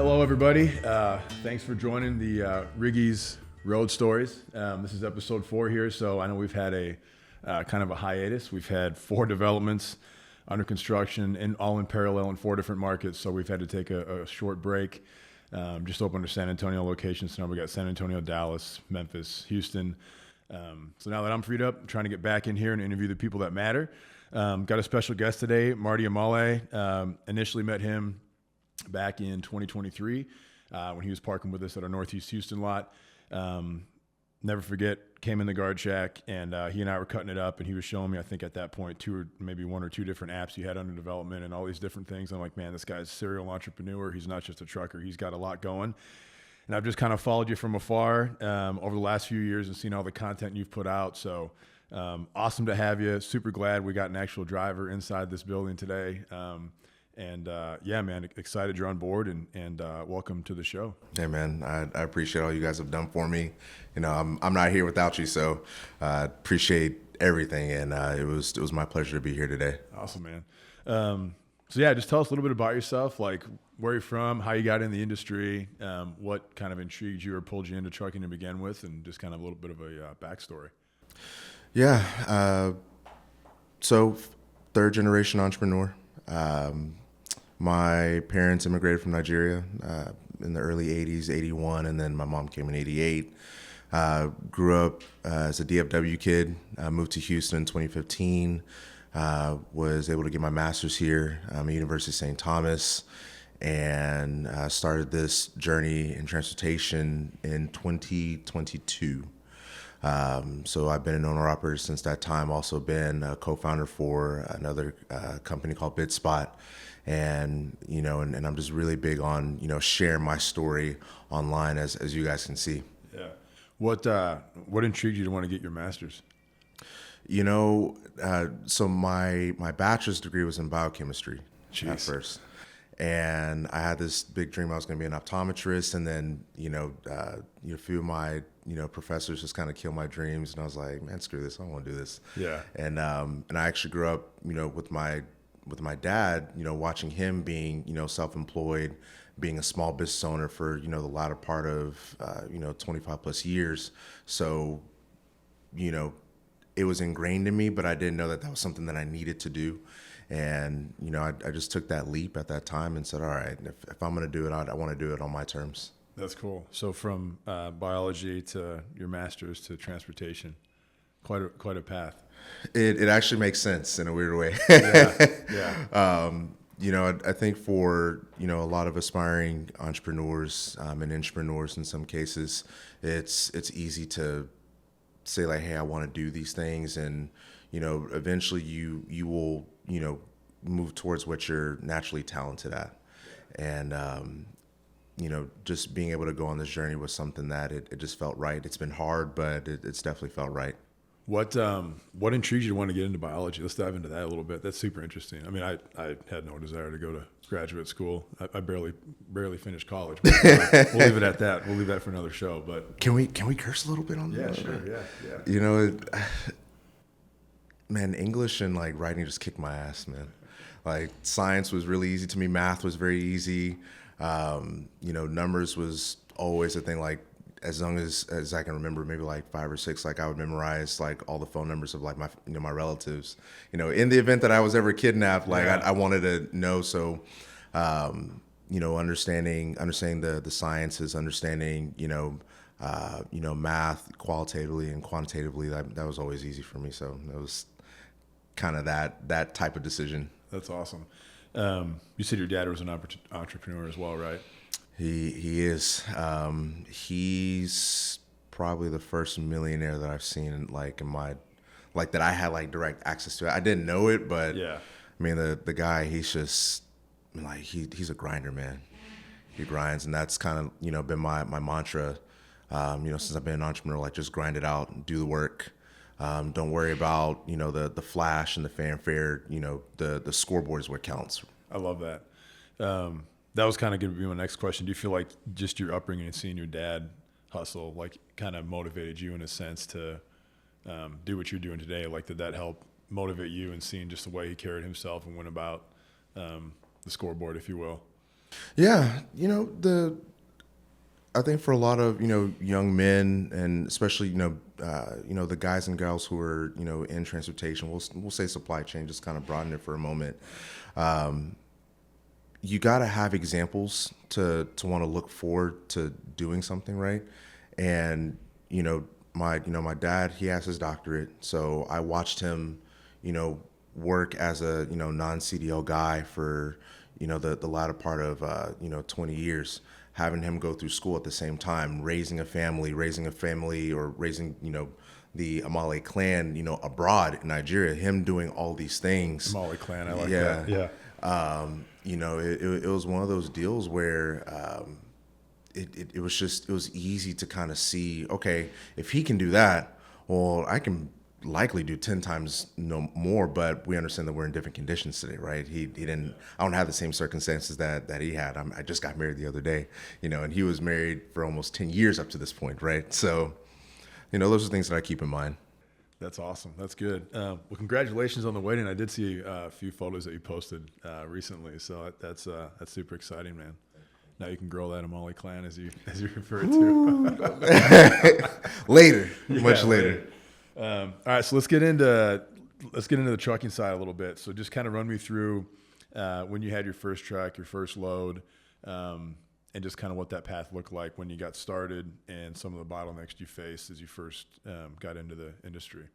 Hello, everybody. Thanks for joining the Riggy's Road Stories. This is episode 4 here, so I know we've had a kind of a hiatus. We've had 4 developments under construction, and all in parallel in 4 different markets, so we've had to take a short break. Just opened our San Antonio location, so now we got San Antonio, Dallas, Memphis, Houston. So now that I'm freed up, I'm trying to get back in here and interview the people that matter. Got a special guest today, Marty Emale. Initially met him back in 2023 when he was parking with us at our Northeast Houston lot. Never forget, came in the guard shack, and he and I were cutting it up, and he was showing me, I think at that point, 1 or 2 different apps he had under development and all these different things. I'm like, man, this guy's a serial entrepreneur. He's not just a trucker. He's got a lot going. And I've just kind of followed you from afar over the last few years and seen all the content you've put out. So awesome to have you. Super glad we got an actual driver inside this building today. Yeah, man, excited you're on board, and welcome to the show. Hey, man, I appreciate all you guys have done for me. You know, I'm not here without you, so appreciate everything, and it was my pleasure to be here today. Awesome, man. So yeah, just tell us a little bit about yourself, like where you're from, how you got in the industry, what kind of intrigued you or pulled you into trucking to begin with, and just kind of a little bit of a backstory. Yeah, so 3rd generation entrepreneur. My parents immigrated from Nigeria in the early 80s, 81, and then my mom came in 88. Grew up as a DFW kid, moved to Houston in 2015, was able to get my master's here at University of St. Thomas, and started this journey in transportation in 2022. So I've been an owner-operator since that time, also been a co-founder for another company called BidSpot. And, you know, and I'm just really big on, you know, sharing my story online as you guys can see. Yeah. What intrigued you to want to get your master's? You know, so my bachelor's degree was in biochemistry at first. And I had this big dream I was going to be an optometrist, and then, a few of my, professors just kind of killed my dreams, and I was like, man, screw this, I don't want to do this. Yeah. And I actually grew up, with my dad, watching him being, self-employed, being a small business owner for, the latter part of, 25 plus years. So, it was ingrained in me, but I didn't know that was something that I needed to do. And, I just took that leap at that time and said, all right, if I'm going to do it, I want to do it on my terms. That's cool. So from biology to your master's to transportation, quite a path. It actually makes sense in a weird way. Yeah. I think for, a lot of aspiring entrepreneurs and intrapreneurs in some cases, it's easy to say like, hey, I want to do these things. And, eventually you will, move towards what you're naturally talented at. And, just being able to go on this journey was something that it just felt right. It's been hard, but it's definitely felt right. What intrigued you to want to get into biology? Let's dive into that a little bit. That's super interesting. I mean, I had no desire to go to graduate school. I barely finished college. But we'll leave it at that. We'll leave that for another show. But can we curse a little bit on that? Yeah, sure. Yeah. Man, English and like writing just kicked my ass, man. Like science was really easy to me. Math was very easy. Numbers was always a thing. Like as long as I can remember, maybe like 5 or 6, like I would memorize like all the phone numbers of like my relatives. In the event that I was ever kidnapped, like I wanted to know. So, understanding the sciences, understanding math qualitatively and quantitatively, that was always easy for me. So it was kind of that type of decision. That's awesome. You said your dad was an entrepreneur as well, right? He is. He's probably the first millionaire that I've seen in my that I had like direct access to. I didn't know it, but yeah. I mean the guy, he's just like he's a grinder, man. He grinds, and that's kind of been my mantra. Since I've been an entrepreneur, like just grind it out, do the work. Don't worry about the flash and the fanfare. The scoreboard is what counts. I love that. That was kind of going to be my next question. Do you feel like just your upbringing and seeing your dad hustle, like kind of motivated you in a sense to do what you're doing today? Like, did that help motivate you in seeing just the way he carried himself and went about the scoreboard, if you will? Yeah, I think for a lot of young men, and especially the guys and girls who are in transportation, we'll say supply chain, just kind of broaden it for a moment. You got to have examples to want to look forward to doing something, right? And my dad, he has his doctorate, so I watched him work as a non-CDL guy for the latter part of 20 years, having him go through school at the same time, raising a family, or raising the Emale clan abroad in Nigeria, him doing all these things. Emale clan, I like Yeah. that. Yeah. It was one of those deals where it was easy to kind of see, okay, if he can do that, well, I can likely do 10 times more, but we understand that we're in different conditions today, right? He didn't, I don't have the same circumstances that he had. I just got married the other day, and he was married for almost 10 years up to this point, right? So, those are things that I keep in mind. That's awesome. That's good. Well, congratulations on the wedding. I did see a few photos that you posted recently, so that's super exciting, man. Now you can grow that Emale clan as you refer to. Later, much later. All right, so let's get into the trucking side a little bit. So just kind of run me through when you had your first truck, your first load, and just kind of what that path looked like when you got started, and some of the bottlenecks you faced as you first got into the industry.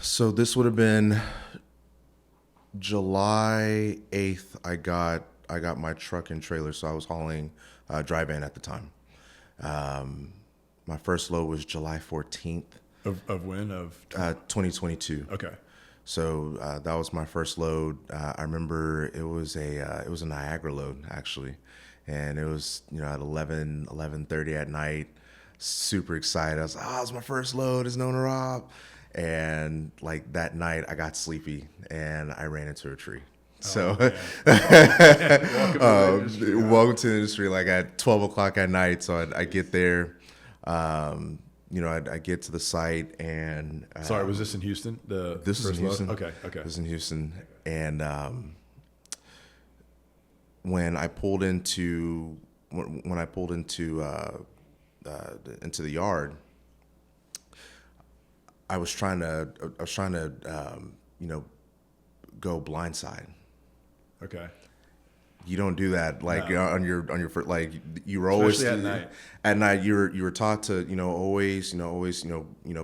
So this would have been July 8th. I got my truck and trailer, so I was hauling dry van at the time. My first load was July 14th. Of when? Of 2022. Okay. So that was my first load. I remember it was a Niagara load, actually, and it was at 11:30 at night. Super excited. I was like, it's my first load. It's known to Rob. And like that night, I got sleepy and I ran into a tree. So, welcome to the industry. Like at 12 o'clock at night. So I get there. I get to the site and. Sorry, was this in Houston? This is in Houston. Okay. This is in Houston, and when I pulled into the yard, I was trying to go blindside. Okay. You don't do that on your first, like you were Especially always at night. At night you were taught to always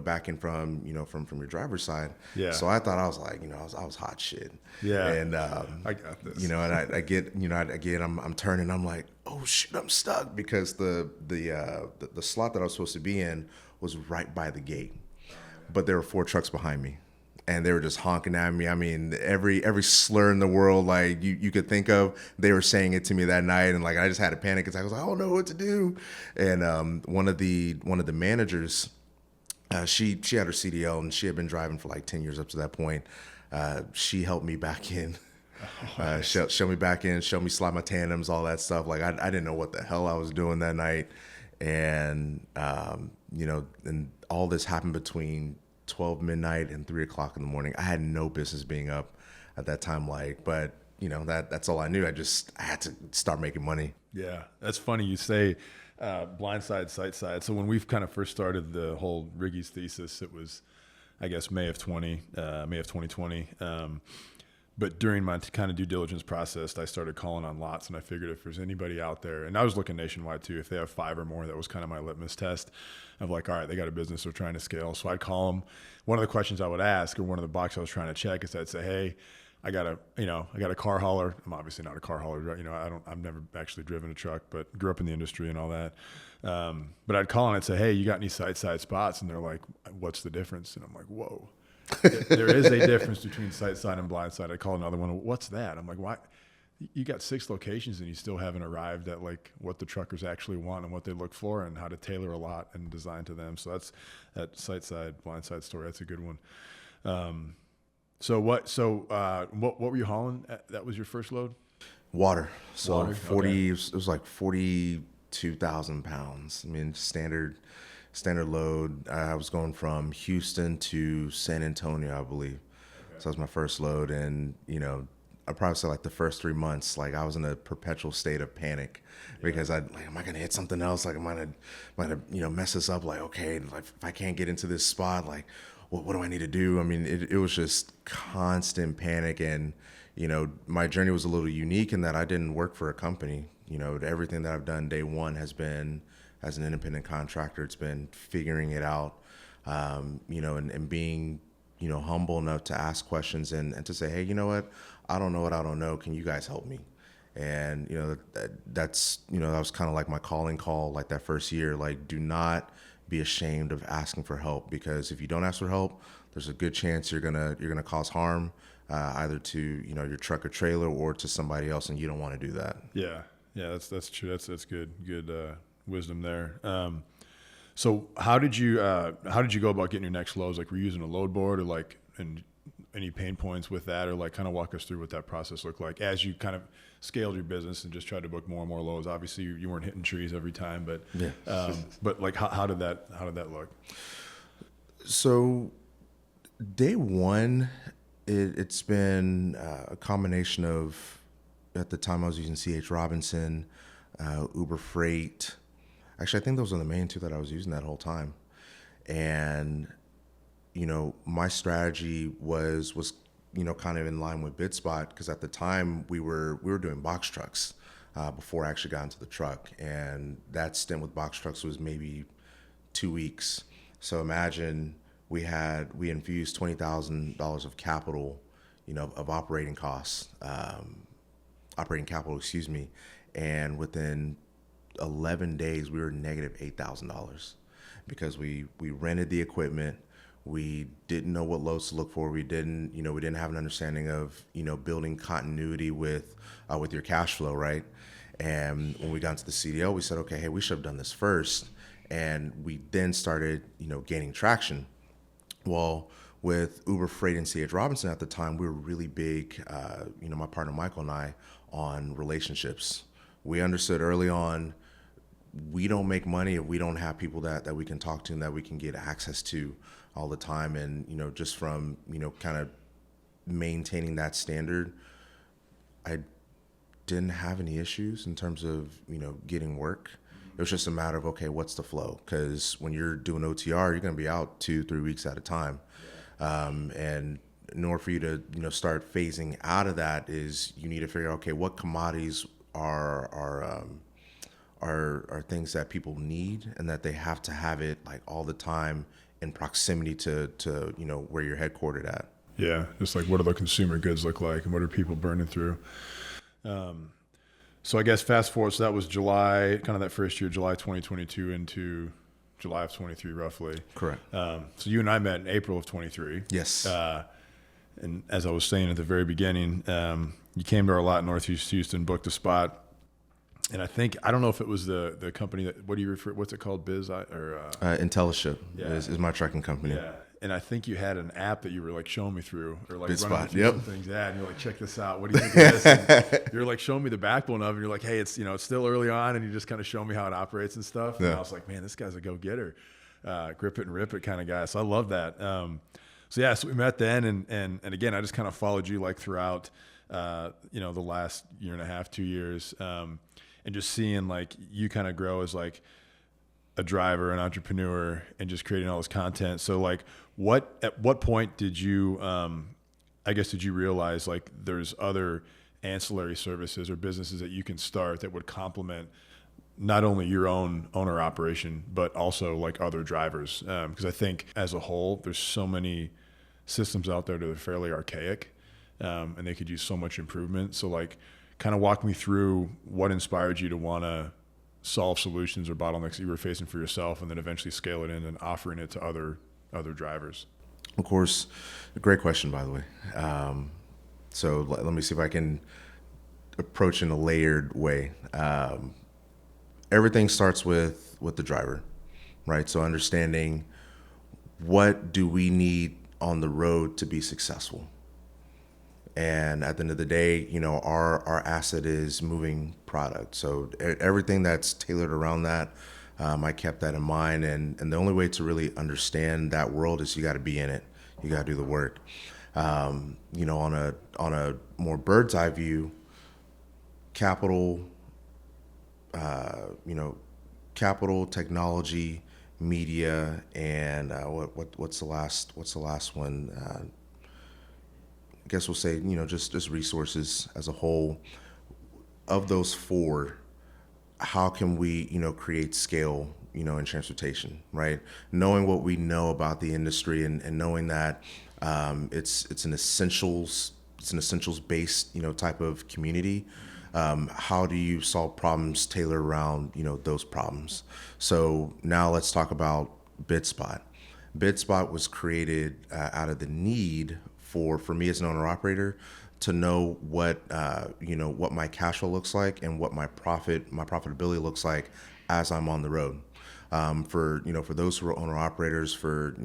backing from from your driver's side. Yeah. So I thought I was like I was hot shit. Yeah. And I got this. and I get I'm turning, I'm like, oh shit, I'm stuck, because the slot that I was supposed to be in was right by the gate, but there were 4 trucks behind me. And they were just honking at me. I mean, every slur in the world, like you could think of, they were saying it to me that night. And like I just had a panic attack. I was like, I don't know what to do. And one of the managers, she had her CDL and she had been driving for like 10 years up to that point. She helped me back in. Show me back in, show me slide my tandems, all that stuff. Like I didn't know what the hell I was doing that night. And and all this happened between 12 midnight and 3 o'clock in the morning. I had no business being up at that time, but that's all I knew. I had to start making money. Yeah, that's funny you say blindside, sight side. So when we've kind of first started the whole Riggy's thesis, it was, I guess, May of 2020. But during my kind of due diligence process, I started calling on lots, and I figured if there's anybody out there, and I was looking nationwide too, if they have 5 or more, that was kind of my litmus test of like, all right, they got a business, they're trying to scale. So I'd call them. One of the questions I would ask, or one of the boxes I was trying to check, is I'd say, hey, I got a car hauler. I'm obviously not a car hauler. I've never actually driven a truck, but grew up in the industry and all that. But I'd call and I'd say, hey, you got any side spots? And they're like, what's the difference? And I'm like, whoa. There is a difference between sight side and blind side. I call another one, what's that? I'm like, why? You got 6 locations and you still haven't arrived at like what the truckers actually want and what they look for and how to tailor a lot and design to them. So that's that sight side, blind side story. That's a good one. So what were you hauling? That was your first load? Water. So Water, 40, okay. It was like 42,000 pounds. I mean, standard load. I was going from Houston to San Antonio, I believe. Okay. So that was my first load. And, I probably say like the first 3 months, like I was in a perpetual state of panic because am I going to hit something else? Like, am I going to mess this up? Like, okay, like if I can't get into this spot, like, what do I need to do? I mean, it was just constant panic. And, my journey was a little unique in that I didn't work for a company. Everything that I've done day one has been as an independent contractor. It's been figuring it out, and being, humble enough to ask questions and to say, hey, you know what? I don't know what I don't know. Can you guys help me? And, that was kind of like my calling call, like that first year. Like, do not be ashamed of asking for help, because if you don't ask for help, there's a good chance you're gonna cause harm, either to your truck or trailer or to somebody else, and you don't want to do that. Yeah, that's true. That's good wisdom there. So how did you go about getting your next loads? Like, were you using a load board, or like, and any pain points with that, or like kind of walk us through what that process looked like as you kind of scaled your business and just tried to book more and more loads? Obviously you weren't hitting trees every time, but but like how did that look? So day one, it's been a combination of, at the time I was using C.H. Robinson, Uber Freight. Actually, I think those are the main two that I was using that whole time. And my strategy was kind of in line with BidSpot, because at the time we were doing box trucks before I actually got into the truck, and that stint with box trucks was maybe 2 weeks. So imagine we infused $20,000 of capital, of operating costs, operating capital, excuse me, and within 11 days we were negative $8,000 because we rented the equipment. We didn't know what loads to look for. We didn't have an understanding of, building continuity with your cash flow, right? And when we got into the CDL, we said, okay, hey, we should have done this first. And we then started, gaining traction. Well, with Uber Freight and C.H. Robinson at the time, we were really big, my partner Michael and I, on relationships. We understood early on, we don't make money if we don't have people that we can talk to and that we can get access to all the time. And, just from, kind of maintaining that standard, I didn't have any issues in terms of, getting work. It was just a matter of, okay, what's the flow? Because when you're doing OTR, you're going to be out 2-3 weeks at a time. And in order for you to, start phasing out of that, is you need to figure out, okay, what commodities are things that people need and that they have to have it like all the time in proximity to where you're headquartered at. Yeah, just like, what do the consumer goods look like, and what are people burning through? So I guess fast forward, so that was July, kind of that first year, July 2022 into July of 23, roughly. Correct. So you and I met in April of 23. Yes. And as I was saying at the very beginning, you came to our lot in Northeast Houston, booked a spot. And I don't know if it was the company that, what's it called? IntelliShip is my trucking company. Yeah. And I think you had an app that you were like showing me through, or like BidSpot, running through some things. Yeah, and you're like, check this out. What do you think of this? And you're like showing me the backbone of it. And you're like, hey, it's still early on, and you just kind of show me how it operates and stuff. Yeah. And I was like, man, this guy's a go-getter, grip it and rip it kind of guy. So I love that. So we met then, and again, I just kind of followed you like throughout, the last year and a half, 2 years, and just seeing like you kind of grow as like a driver, an entrepreneur, and just creating all this content. So like, at what point did you, did you realize like there's other ancillary services or businesses that you can start that would complement not only your own owner operation, but also like other drivers? Because I think as a whole, there's so many systems out there that are fairly archaic, and they could use so much improvement. So like, kind of walk me through what inspired you to want to solve solutions or bottlenecks that you were facing for yourself, and then eventually scale it in and offering it to other drivers. Of course. A great question, by the way. So let me see if I can approach in a layered way. Everything starts with the driver, right? So understanding, what do we need on the road to be successful? And at the end of the day, our asset is moving product. So everything that's tailored around that, I kept that in mind. And the only way to really understand that world is you got to be in it. You got to do the work. On a more bird's eye view, capital, capital, technology, media, and what's the last one? I guess we'll say just resources as a whole. Of those four, how can we create scale in transportation, right? Knowing what we know about the industry and knowing that it's an essentials based type of community. How do you solve problems tailored around those problems? So now let's talk about BidSpot. BidSpot was created out of the need for me as an owner operator to know what what my cash flow looks like and what my profitability looks like as I'm on the road. For those who are owner operators, for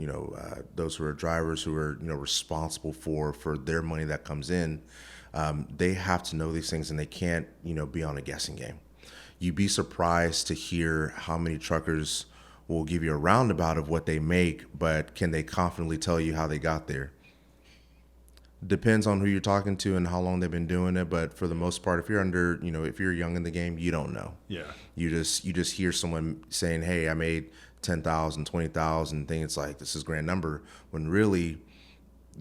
those who are drivers who are responsible for their money that comes in, they have to know these things, and they can't be on a guessing game. You'd be surprised to hear how many truckers will give you a roundabout of what they make, but can they confidently tell you how they got there? Depends on who you're talking to and how long they've been doing it, but for the most part, if you're young in the game, you don't know. Yeah. You just hear someone saying, "Hey, I made 10,000, 20,000." Think it's like this is a grand number, when really,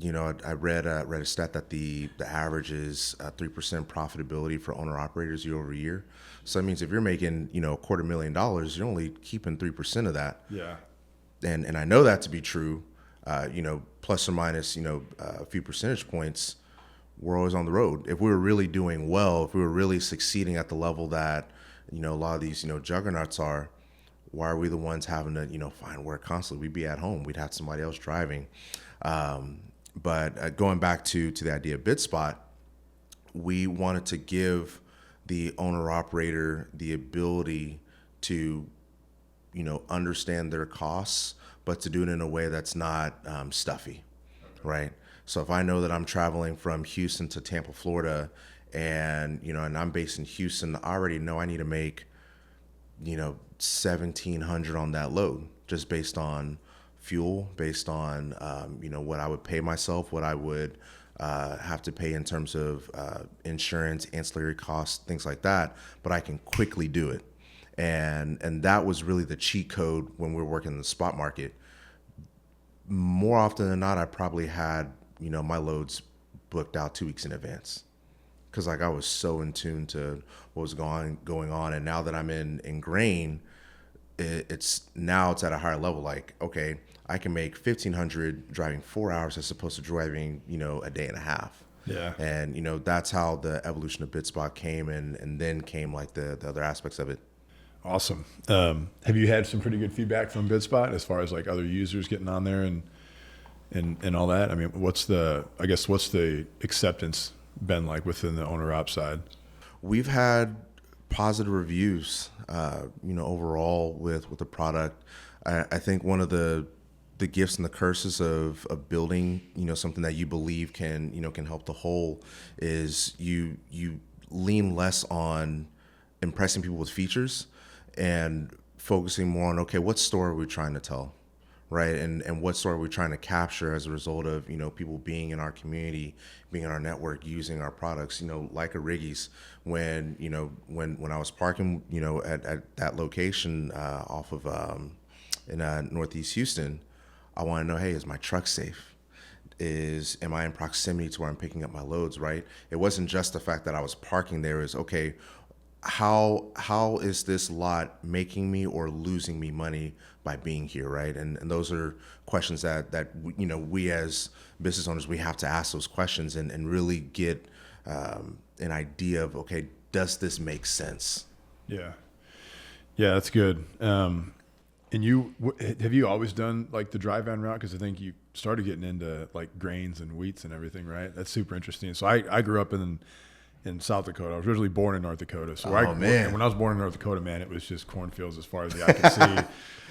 I read a stat that the average is 3% profitability for owner operators year over year. So that means if you're making $250,000, you're only keeping 3% of that. Yeah. And I know that to be true. Plus or minus, a few percentage points, we're always on the road. If we were really doing well, if we were really succeeding at the level that, a lot of these, juggernauts are, why are we the ones having to, find work constantly? We'd be at home. We'd have somebody else driving. But going back to the idea of BidSpot, we wanted to give the owner operator the ability to, understand their costs, but to do it in a way that's not stuffy, right? So if I know that I'm traveling from Houston to Tampa, Florida, and and I'm based in Houston, I already know I need to make $1,700 on that load, just based on fuel, based on what I would pay myself, what I would have to pay in terms of insurance, ancillary costs, things like that. But I can quickly do it. And that was really the cheat code when we were working in the spot market. More often than not, I probably had, my loads booked out 2 weeks in advance, because I was so in tune to what was going on. And now that I'm in grain, it's at a higher level. Like, okay, I can make $1,500 driving 4 hours as opposed to driving, a day and a half. Yeah. And, that's how the evolution of BidSpot came, and then came like the other aspects of it. Awesome. Have you had some pretty good feedback from BidSpot as far as like other users getting on there and all that? I mean, what's the acceptance been like within the owner op side? We've had positive reviews, overall with the product. I think one of the gifts and the curses of building, something that you believe can help the whole, is you lean less on impressing people with features and focusing more on, okay, what story are we trying to tell, right? And what story are we trying to capture as a result of, people being in our community, being in our network, using our products, like a Riggy's. When I was parking, at that location off of in Northeast Houston, I want to know, hey, is my truck safe? Am I in proximity to where I'm picking up my loads, right? It wasn't just the fact that I was parking there. Is okay, how is this lot making me or losing me money by being here, right? And those are questions that we as business owners, we have to ask those questions and really get an idea of, okay, does this make sense? Yeah, that's good. And have you always done like the dry van route? Because I think you started getting into like grains and wheats and everything, right? That's super interesting. So I grew up in South Dakota. I was originally born in North Dakota. So when I was born in North Dakota, man, it was just cornfields as far as the eye could see.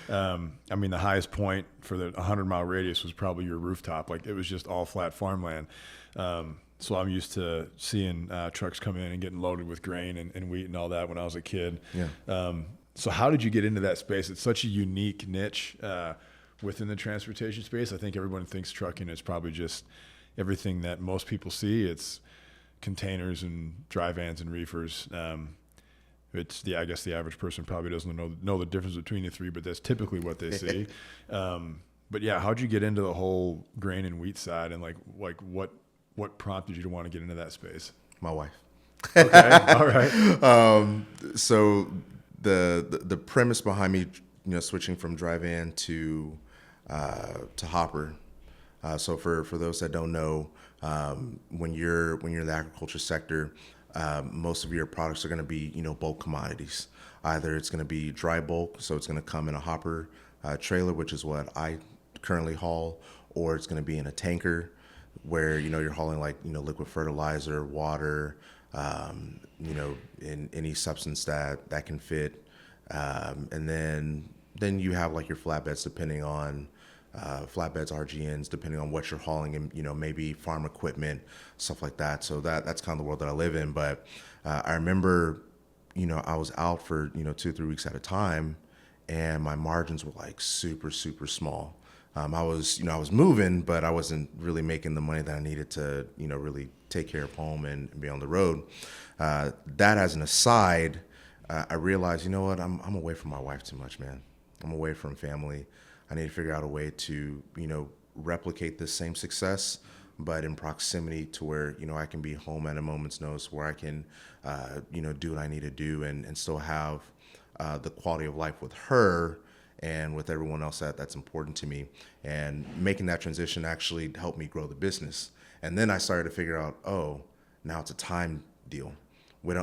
I mean, the highest point for the 100-mile radius was probably your rooftop. Like, it was just all flat farmland. So I'm used to seeing trucks come in and getting loaded with grain and wheat and all that when I was a kid. Yeah. So how did you get into that space? It's such a unique niche within the transportation space. I think everyone thinks trucking is probably just, everything that most people see. It's containers and dry vans and reefers. I guess the average person probably doesn't know the difference between the three, but that's typically what they see. But yeah, how'd you get into the whole grain and wheat side, and like what prompted you to want to get into that space? My wife. Okay, all right. So the premise behind me, switching from dry van to hopper. So for those that don't know, when you're in the agriculture sector, most of your products are going to be bulk commodities. Either it's going to be dry bulk, so it's going to come in a hopper trailer, which is what I currently haul, or it's going to be in a tanker where you're hauling like liquid fertilizer, water, in any substance that can fit, and then you have like your flatbeds, depending on flatbeds, RGNs, depending on what you're hauling, and maybe farm equipment, stuff like that. So that's kind of the world that I live in. But I remember I was out for 2 or 3 weeks at a time, and my margins were like super small. I was moving, but I wasn't really making the money that I needed to really take care of home and be on the road. That as an aside, I realized, I'm away from my wife too much, man. I'm away from family. I need to figure out a way to, replicate this same success, but in proximity to where, I can be home at a moment's notice, where I can, do what I need to do and still have the quality of life with her and with everyone else that's important to me. And making that transition actually helped me grow the business. And then I started to figure out, now it's a time deal.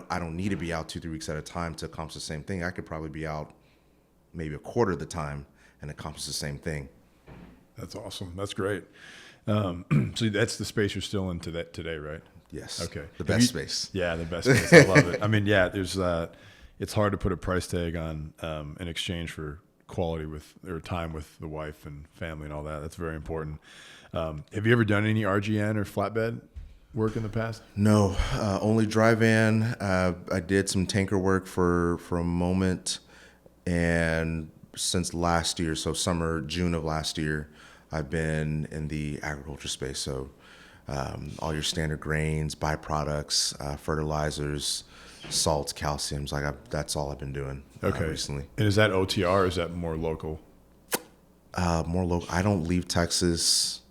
I don't need to be out 2, 3 weeks at a time to accomplish the same thing. I could probably be out maybe a quarter of the time and accomplish the same thing. That's awesome. That's great. So that's the space you're still in today, right? Yes. Okay. The best space. Yeah, the best space. I love it. I mean, yeah, it's hard to put a price tag on in exchange for quality or time with the wife and family and all that. That's very important. Have you ever done any RGN or flatbed work in the past? No, only dry van. I did some tanker work for a moment, and since last year, so June of last year, I've been in the agriculture space. So all your standard grains, byproducts, fertilizers, salts, calciums, that's all I've been doing recently. And is that OTR or is that more local? More local. I don't leave Texas.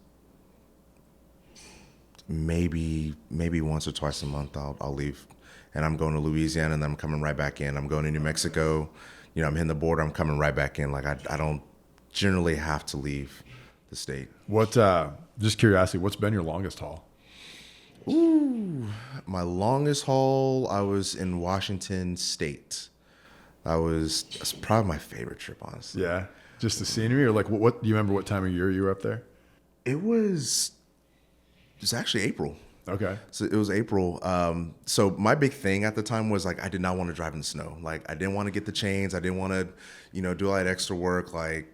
Maybe once or twice a month I'll leave, and I'm going to Louisiana, and then I'm coming right back in. I'm going to New Mexico. I'm hitting the border. I'm coming right back in. Like I don't generally have to leave the state. What? Just curiosity. What's been your longest haul? Ooh, my longest haul. I was in Washington State. That's probably my favorite trip, honestly. Yeah, just the scenery, or like what? Do you remember what time of year you were up there? It was actually April. Okay. So it was April. So my big thing at the time was like I did not want to drive in the snow. Like I didn't want to get the chains. I didn't want to, do all that extra work. Like,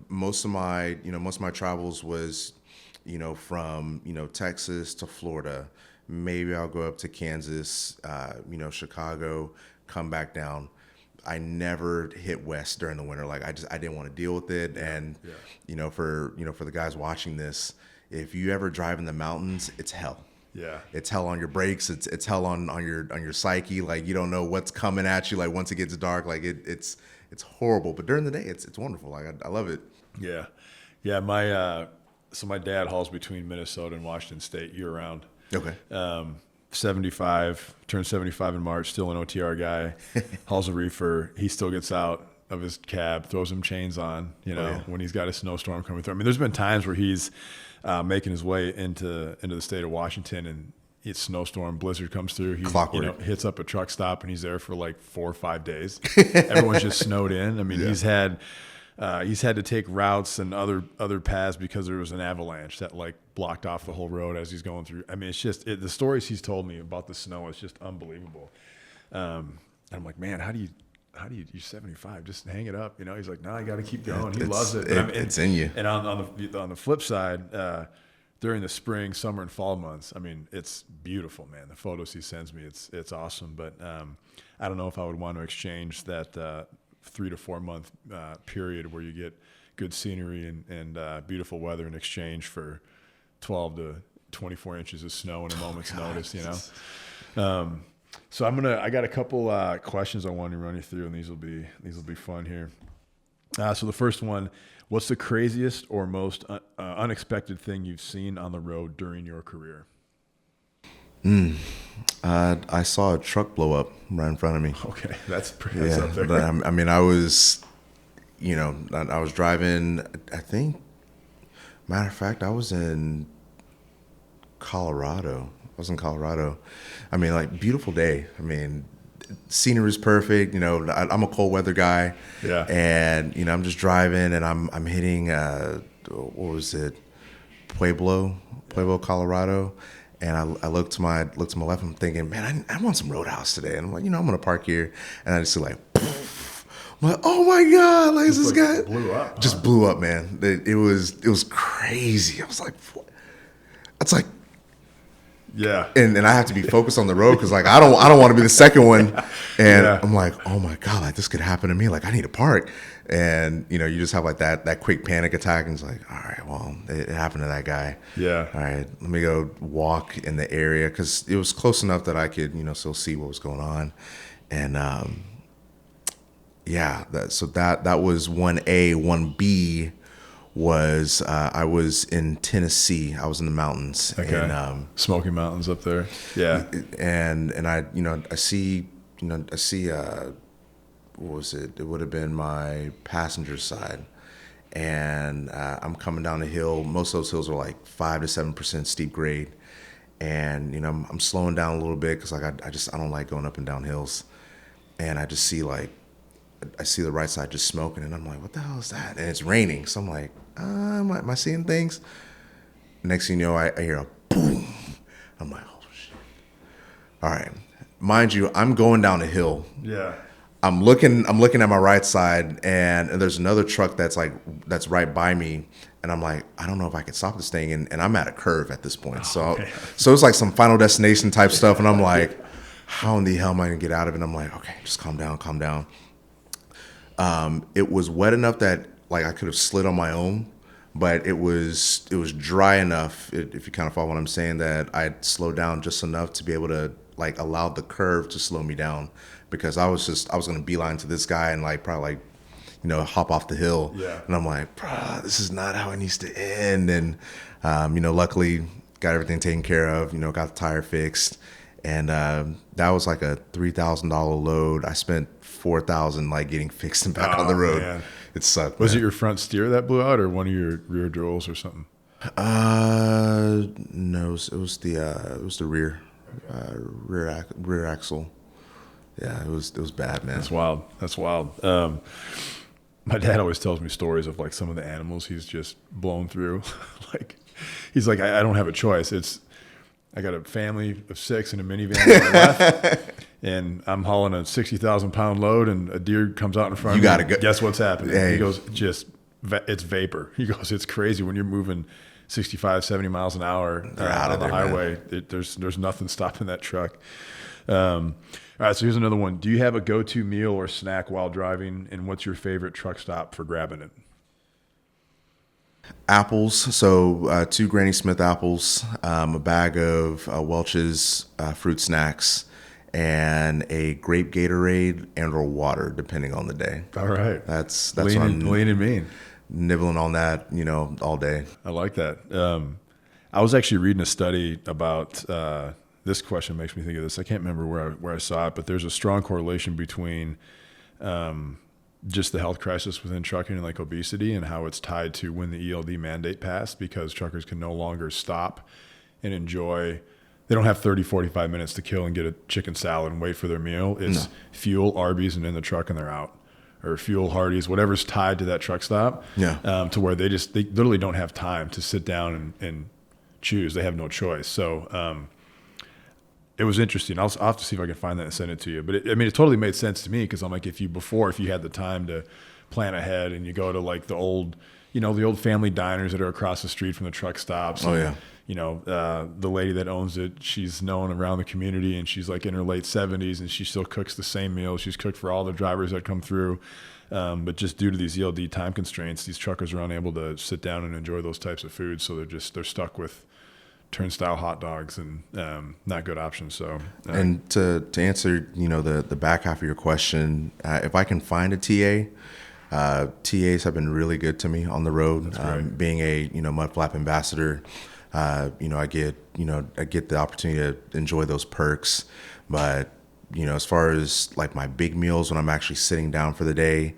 most of my travels was, from, Texas to Florida. Maybe I'll go up to Kansas, Chicago, come back down. I never hit west during the winter. Like I didn't want to deal with it. And, for the guys watching this, if you ever drive in the mountains, it's hell. Yeah. It's hell on your brakes. It's hell on your psyche. Like you don't know what's coming at you. Like once it gets dark, like it's horrible. But during the day, it's wonderful. Like I love it. Yeah. Yeah. My dad hauls between Minnesota and Washington State year round. Okay. 75, turned 75 in March, still an OTR guy, hauls a reefer. He still gets out of his cab, throws some chains on, when he's got a snowstorm coming through. I mean, there's been times where he's making his way into the state of Washington, and it's snowstorm, blizzard comes through. He hits up a truck stop, and he's there for like 4 or 5 days. Everyone's just snowed in. I mean, he's had to take routes and other paths because there was an avalanche that like blocked off the whole road as he's going through. I mean, it's just the stories he's told me about the snow is just unbelievable. And I'm like, man, how do you you're 75, just hang it up, He's like, no, I got to keep going. He loves it. It's in you. And on the flip side, during the spring, summer, and fall months, I mean, it's beautiful, man. The photos he sends me, it's awesome. But I don't know if I would want to exchange that 3 to 4 month period where you get good scenery and beautiful weather in exchange for 12 to 24 inches of snow in a moment's notice, you know? So I got a couple questions I want to run you through, and these will be fun here. So the first one, what's the craziest or most unexpected thing you've seen on the road during your career? I saw a truck blow up right in front of me. Okay, that's up there. But I mean, I was driving. I think, matter of fact, I was in Colorado. I mean, like, beautiful day. I mean, scenery is perfect. You know, I'm a cold weather guy. Yeah. And you know, I'm just driving, and I'm hitting what was it, Pueblo, Colorado. And I look to my left. I'm thinking, man, I want some Roadhouse today. And I'm like, you know, I'm gonna park here. And I just see, like, poof. I'm like, oh my god, like, this guy blew up. Just blew up, man. It was crazy. I was like, what? It's like, yeah. And I have to be focused on the road because, like, I don't want to be the second one. And Yeah. I'm like, oh my god, like, this could happen to me. Like, I need to park. And you know, you just have like that quick panic attack, and it's like, all right, well, it happened to that guy. Yeah. All right, let me go walk in the area because it was close enough that I could, you know, still see what was going on. And yeah, that was 1A. 1B was I was in Tennessee. I was in the mountains. Okay. And, Smoky Mountains up there. Yeah. And I see what was it? It would have been my passenger side. And I'm coming down a hill. Most of those hills are like 5 to 7% steep grade. And, you know, I'm slowing down a little bit because, like, I don't like going up and down hills. And I just see, like, I see the right side just smoking. And I'm like, what the hell is that? And it's raining. So I'm like, am I seeing things? Next thing you know, I hear a boom. I'm like, oh, shit. All right. Mind you, I'm going down a hill. Yeah. I'm looking at my right side, and there's another truck that's right by me, and I'm like, I don't know if I can stop this thing, and I'm at a curve at this point. So it's like some Final Destination type stuff, and I'm like, how in the hell am I gonna get out of it? And I'm like, okay, just calm down. It was wet enough that, like, I could have slid on my own, but it was dry enough, if you kind of follow what I'm saying, that I slowed down just enough to be able to, like, allow the curve to slow me down. Because I was going to beeline to this guy and, like, probably, like, you know, hop off the hill. Yeah. And I'm like, bruh, this is not how it needs to end. And, you know, luckily got everything taken care of, you know, got the tire fixed. And that was like a $3,000 load. I spent $4,000, like, getting fixed and back on the road. Man. It sucked. Was it your front steer that blew out, or one of your rear drills or something? No, it was the rear axle. Yeah, it was bad, man. That's wild. My dad always tells me stories of, like, some of the animals he's just blown through. Like, he's like, I don't have a choice. I got a family of 6 in a minivan on my left, and I'm hauling a 60,000-pound load, and a deer comes out in front of me. You gotta go. Guess what's happening? Hey. He goes, it's vapor. He goes, it's crazy when you're moving 65, 70 miles an hour on the highway. There's nothing stopping that truck. All right, so here's another one. Do you have a go-to meal or snack while driving, and what's your favorite truck stop for grabbing it? Apples. So 2 Granny Smith apples, a bag of Welch's fruit snacks, and a grape Gatorade and or water, depending on the day. All right. That's lean and mean. Nibbling on that, you know, all day. I like that. I was actually reading a study about this question makes me think of this. I can't remember where I saw it, but there's a strong correlation between just the health crisis within trucking and, like, obesity, and how it's tied to when the ELD mandate passed, because truckers can no longer stop and enjoy. They don't have 30, 45 minutes to kill and get a chicken salad and wait for their meal. It's fuel, Arby's, and in the truck, and they're out. Or fuel, Hardee's, whatever's tied to that truck stop. Yeah. To where they literally don't have time to sit down and choose. They have no choice. So it was interesting. I'll have to see if I can find that and send it to you. But it totally made sense to me, because I'm like, if you had the time to plan ahead and you go to, like, the old family diners that are across the street from the truck stops. Oh, yeah. You know, the lady that owns it, she's known around the community, and she's, like, in her late 70s, and she still cooks the same meals she's cooked for all the drivers that come through. But just due to these ELD time constraints, these truckers are unable to sit down and enjoy those types of foods. So they're stuck with turnstile hot dogs and not good options. So, And to answer, the back half of your question, if I can find a TA, TAs have been really good to me on the road. Being a mud flap ambassador, I get the opportunity to enjoy those perks. But as far as like my big meals when I'm actually sitting down for the day,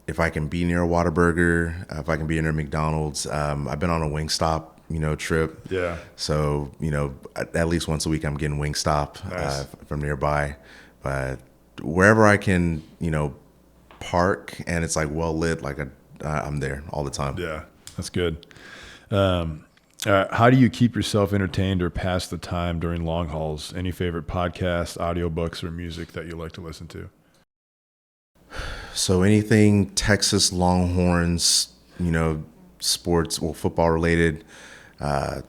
if I can be near a Whataburger, if I can be near McDonald's, I've been on a Wingstop trip. yeah. So at least once a week I'm getting Wingstop Nice. from nearby. But wherever I can park and it's like well lit, like I'm there all the time. Yeah, that's good. How do you keep yourself entertained or pass the time during long hauls? Any favorite podcasts, audiobooks, or music that you like to listen to? So anything Texas Longhorns, sports or football related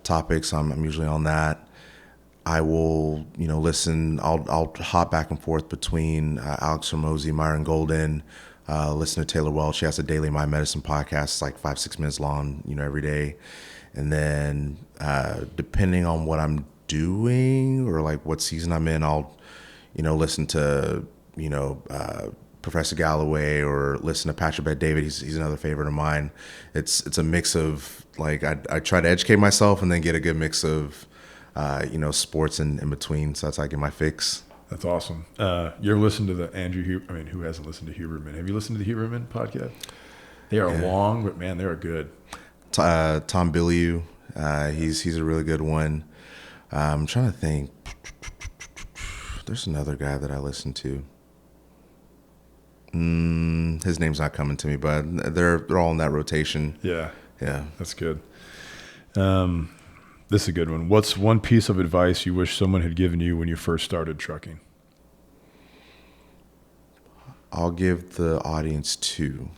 topics, I'm usually on that. I will, listen. I'll hop back and forth between Alex Hormozy, Myron Golden, listen to Taylor Welch. She has a daily My Medicine podcast. It's like 5-6 minutes long, every day. And then depending on what I'm doing or like what season I'm in, I'll, listen to, Professor Galloway or listen to Patrick Bet-David. He's another favorite of mine. It's a mix of like I try to educate myself and then get a good mix of sports in between. So that's how I get my fix. That's awesome. You ever listened to the who hasn't listened to Huberman? Have you listened to the Huberman podcast? They are long, but man, they are good. Tom Bilyeu, he's a really good one. I'm trying to think. There's another guy that I listen to. His name's not coming to me, but they're all in that rotation. Yeah, Yeah. that's good. This is a good one. What's one piece of advice you wish someone had given you when you first started trucking? I'll give the audience two.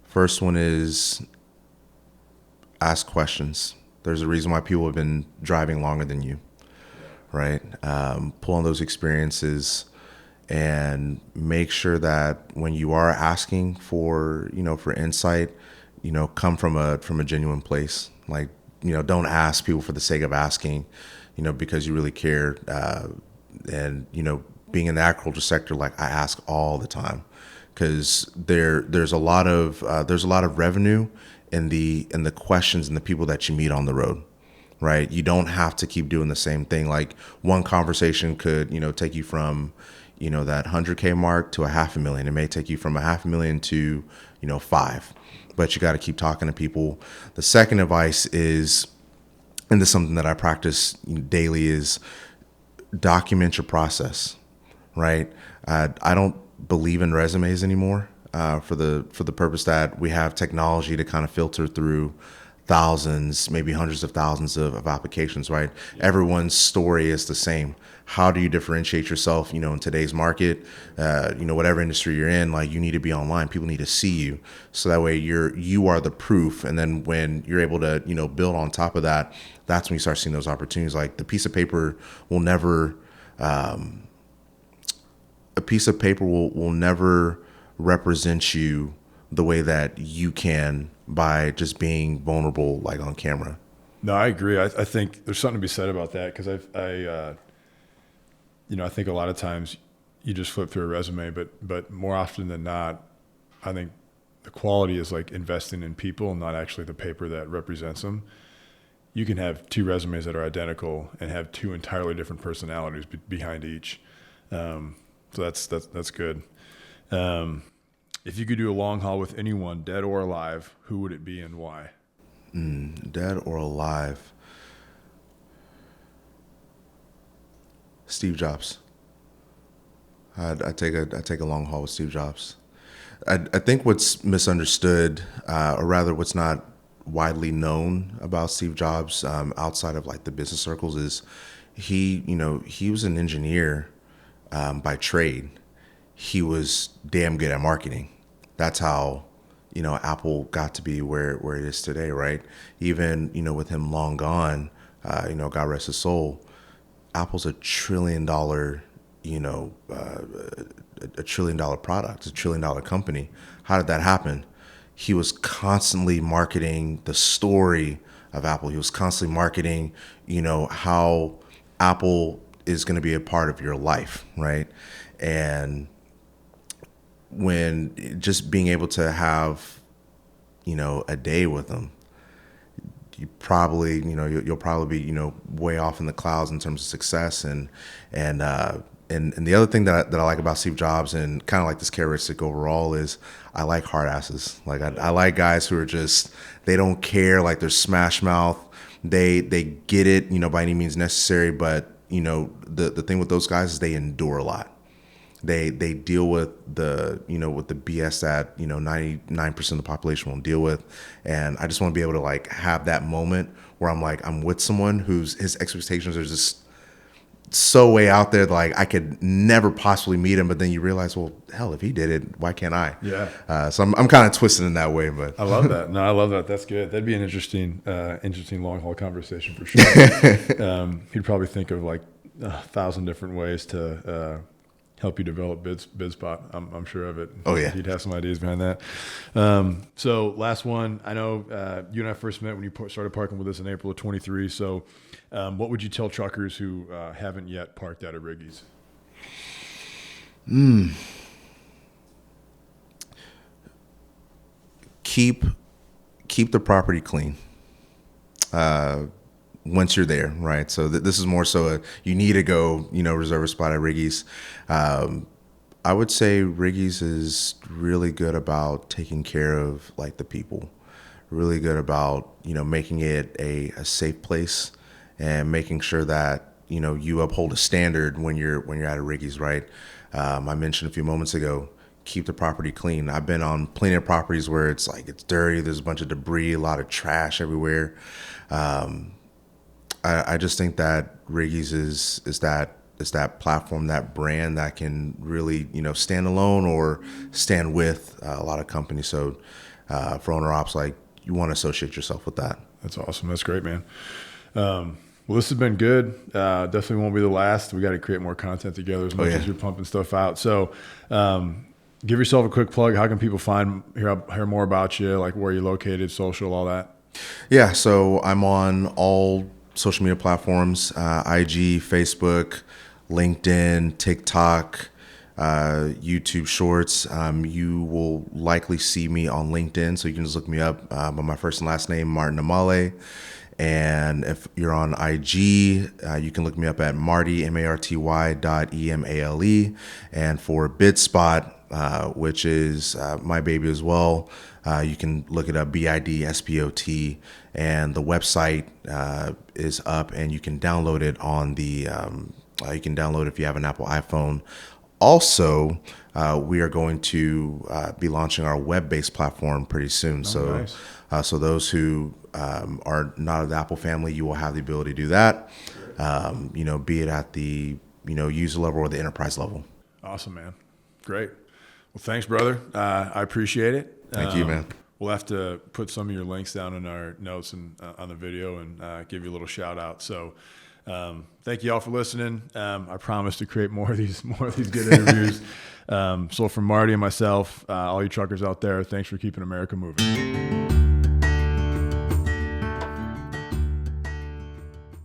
First one is ask questions. There's a reason why people have been driving longer than you, right? Pull on those experiences and make sure that when you are asking for insight, come from a genuine place. Like, don't ask people for the sake of asking, because you really care. And, being in the agriculture sector, like I ask all the time because there's a lot of revenue in the questions and the people that you meet on the road, right? You don't have to keep doing the same thing. Like one conversation could, take you from, that 100K mark to $500,000. It may take you from $500,000 to, 5, but you got to keep talking to people. The second advice is, and this is something that I practice daily, is document your process, right? I don't believe in resumes anymore for the purpose that we have technology to kind of filter through thousands, maybe hundreds of thousands of applications, right? Everyone's story is the same. How do you differentiate yourself, in today's market, whatever industry you're in, like you need to be online. People need to see you. So that way you are the proof. And then when you're able to, build on top of that, that's when you start seeing those opportunities. Like the piece of paper will never, will never represent you the way that you can by just being vulnerable, like on camera. No, I agree. I think there's something to be said about that because I think a lot of times you just flip through a resume, but more often than not, I think the quality is like investing in people, not actually the paper that represents them. You can have two resumes that are identical and have two entirely different personalities behind each. So that's good. If you could do a long haul with anyone, dead or alive, who would it be and why? Dead or alive? Steve Jobs. I'd take a long haul with Steve Jobs. I think what's misunderstood, or rather what's not widely known about Steve Jobs outside of like the business circles, is he was an engineer by trade. He was damn good at marketing. That's how, Apple got to be where it is today, right? Even, with him long gone, God rest his soul, Apple's $1 trillion, a $1 trillion product, $1 trillion company. How did that happen? He was constantly marketing the story Apple. He was constantly marketing, how Apple is going to be a part of your life, right? And when just being able to have, a day with him, you probably, you'll probably be, way off in the clouds in terms of success. And the other thing that I like about Steve Jobs, and kind of like this characteristic overall, is I like hard asses. Like I like guys who are just, they don't care, like they're smash mouth. They get it, by any means necessary. But, the thing with those guys is they endure a lot. They deal with with the BS that 99% of the population won't deal with, and I just want to be able to like have that moment where I'm with someone his expectations are just so way out there, like I could never possibly meet him, but then you realize, well, hell, if he did it, why can't I? Yeah. So I'm kind of twisted in that way, but I love that. No, I love that. That's good. That'd be an interesting long haul conversation for sure. He'd probably think of like 1,000 different ways to help you develop BidSpot. I'm sure of it. Oh yeah, he'd have some ideas behind that. So last one, I know you and I first met when you started parking with us in April of 23. So what would you tell truckers who haven't yet parked out at Riggy's? Keep the property clean. Once you're there, right? So this is more so you need to go, reserve a spot at Riggy's. I would say Riggy's is really good about taking care of like the people, really good about, making it a safe place and making sure that, you uphold a standard when you're at a Riggy's, right? I mentioned a few moments ago, keep the property clean. I've been on plenty of properties where it's like, it's dirty. There's a bunch of debris, a lot of trash everywhere. I just think that Riggy's is that platform, that brand that can really, stand alone or stand with a lot of companies. So for owner ops, like you want to associate yourself with that. That's awesome. That's great, man. Well, this has been good. Definitely won't be the last. We got to create more content together as much as you're pumping stuff out. So give yourself a quick plug. How can people hear more about you, like where you're located, social, all that? Yeah, so I'm on all social media platforms, IG, Facebook, LinkedIn, TikTok, YouTube Shorts. You will likely see me on LinkedIn, so you can just look me up by my first and last name, Marty Emale. And if you're on IG, you can look me up at Marty, MARTY.EMALE. And for BidSpot, which is my baby as well, you can look it up, BIDSPOT, and the website is up, and you can download it on the. You can download it if you have an Apple iPhone. Also, we are going to be launching our web-based platform pretty soon. Nice. So those who are not of the Apple family, you will have the ability to do that. Be it at the user level or the enterprise level. Awesome, man. Great. Well, thanks, brother. I appreciate it. Thank you, man. We'll have to put some of your links down in our notes and on the video and give you a little shout out. So thank you all for listening. I promise to create more of these good interviews. So from Marty and myself, all you truckers out there, thanks for keeping America moving.